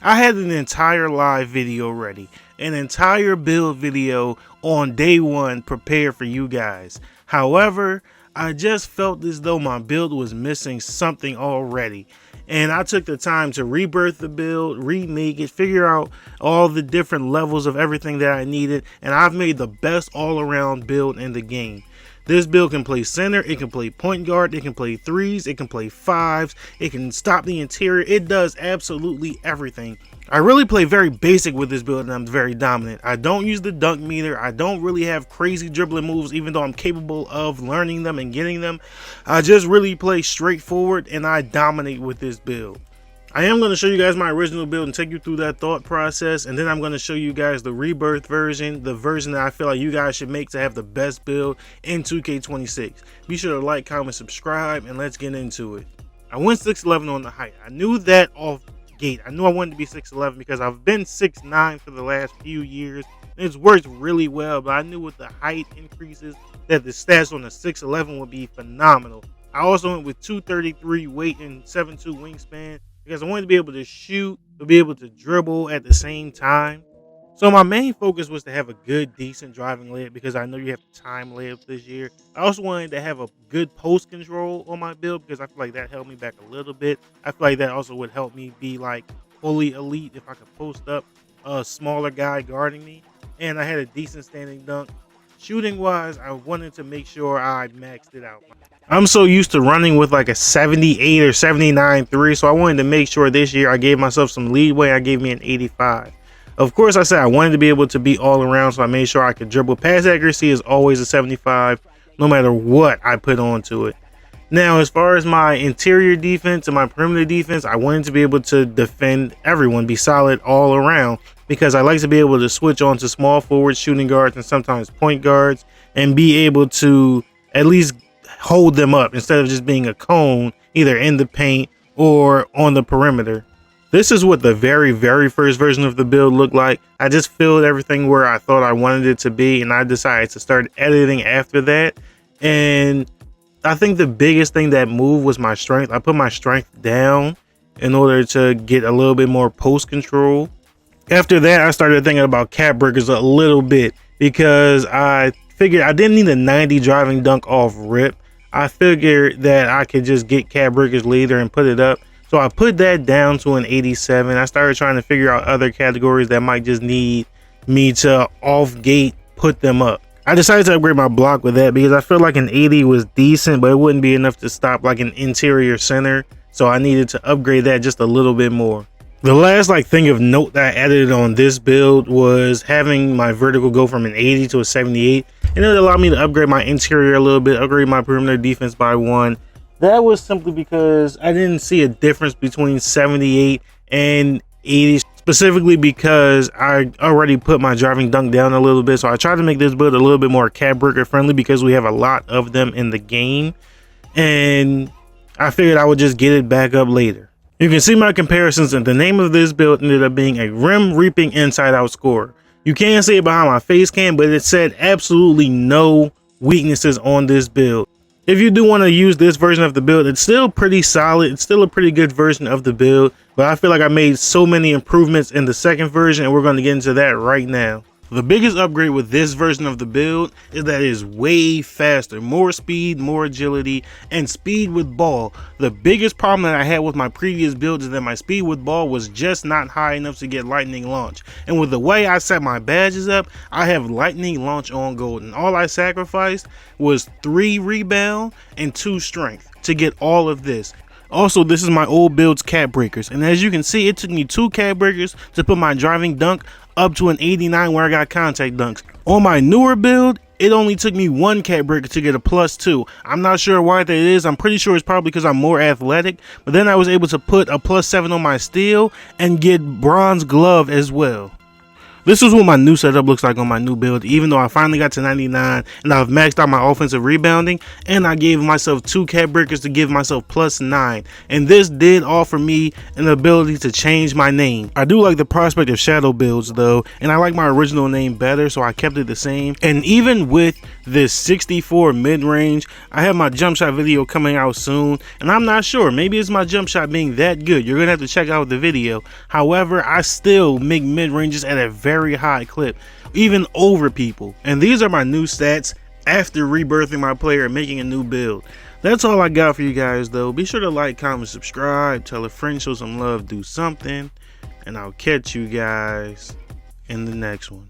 I had an entire live video ready, an entire build video on day one prepared for you guys. However, I just felt as though my build was missing something already. And I took the time to rebirth the build, remake it, figure out all the different levels of everything that I needed, and I've made the best all-around build in the game. This build can play center, it can play point guard, it can play threes, it can play fives, it can stop the interior, it does absolutely everything. I really play very basic with this build and I'm very dominant. I don't use the dunk meter, I don't really have crazy dribbling moves even though I'm capable of learning them and getting them. I just really play straightforward and I dominate with this build. I am going to show you guys my original build and take you through that thought process, and then I'm going to show you guys the rebirth version, the version that I feel like you guys should make to have the best build in 2K26. Be sure to like, comment, subscribe, and let's get into it. I went 6'11 on the height. I knew that off gate. I knew I wanted to be 6'11 because I've been 6'9 for the last few years. And it's worked really well, but I knew with the height increases that the stats on the 6'11 would be phenomenal. I also went with 233 weight and 7'2 wingspan, because I wanted to be able to shoot, to be able to dribble at the same time. So my main focus was to have a good, decent driving layup because I know you have time layups this year. I also wanted to have a good post control on my build because I feel like that held me back a little bit. I feel like that also would help me be like fully elite if I could post up a smaller guy guarding me. And I had a decent standing dunk. Shooting wise, I wanted to make sure I maxed it out. I'm so used to running with like a 78 or 79 3, so I wanted to make sure this year I gave myself some leeway. I gave me an 85. Of course, I said I wanted to be able to be all around, so I made sure I could dribble. Pass accuracy is always a 75, no matter what I put onto it. Now, as far as my interior defense and my perimeter defense, I wanted to be able to defend everyone, be solid all around, because I like to be able to switch on to small forwards, shooting guards, and sometimes point guards, and be able to at least hold them up instead of just being a cone either in the paint or on the perimeter. This is what the very first version of the build looked like. I just filled everything where I thought I wanted it to be, and I decided to start editing after that. And I think the biggest thing that moved was my strength. I put my strength down in order to get a little bit more post control. After that, I started thinking about cap breakers a little bit because I figured I didn't need a 90 driving dunk off rip. I figured that I could just get cap breakers later and put it up. So I put that down to an 87. I started trying to figure out other categories that might just need me to off gate put them up. I decided to upgrade my block with that because I feel like an 80 was decent, but it wouldn't be enough to stop like an interior center. So I needed to upgrade that just a little bit more. The last thing of note that I added on this build was having my vertical go from an 80 to a 78, and it allowed me to upgrade my interior a little bit, upgrade my perimeter defense by 1. That was simply because I didn't see a difference between 78 and 80, specifically because I already put my driving dunk down a little bit. So I tried to make this build a little bit more cap breaker friendly because we have a lot of them in the game, and I figured I would just get it back up later. You can see my comparisons, and the name of this build ended up being a rim reaping inside out scorer. You can't see it behind my face cam, but it said absolutely no weaknesses on this build. If you do want to use this version of the build, it's still pretty solid. It's still a pretty good version of the build, but I feel like I made so many improvements in the second version, and we're going to get into that right now. The biggest upgrade with this version of the build is that it is way faster, more speed, more agility, and speed with ball. The biggest problem that I had with my previous build is that my speed with ball was just not high enough to get lightning launch. And with the way I set my badges up, I have lightning launch on gold, and all I sacrificed was 3 rebound and 2 strength to get all of this. Also, this is my old build's cap breakers, and as you can see, it took me 2 cap breakers to put my driving dunk up to an 89 where I got contact dunks. On my newer build, it only took me 1 cap breaker to get a +2. I'm not sure why that is. I'm pretty sure it's probably because I'm more athletic, but then I was able to put a +7 on my steal and get bronze glove as well. This is what my new setup looks like on my new build, even though I finally got to 99 and I've maxed out my offensive rebounding, and I gave myself 2 cat breakers to give myself +9. And this did offer me an ability to change my name. I do like the prospect of shadow builds though, and I like my original name better, so I kept it the same. And even with this 64 mid-range, I have my jump shot video coming out soon, and I'm not sure, maybe it's my jump shot being that good. You're gonna have to check out the video. However, I still make mid-ranges at a very high clip, even over people. And these are my new stats after rebirthing my player and making a new build. That's all I got for you guys though. Be sure to like, comment, subscribe, tell a friend, show some love, do something, and I'll catch you guys in the next one.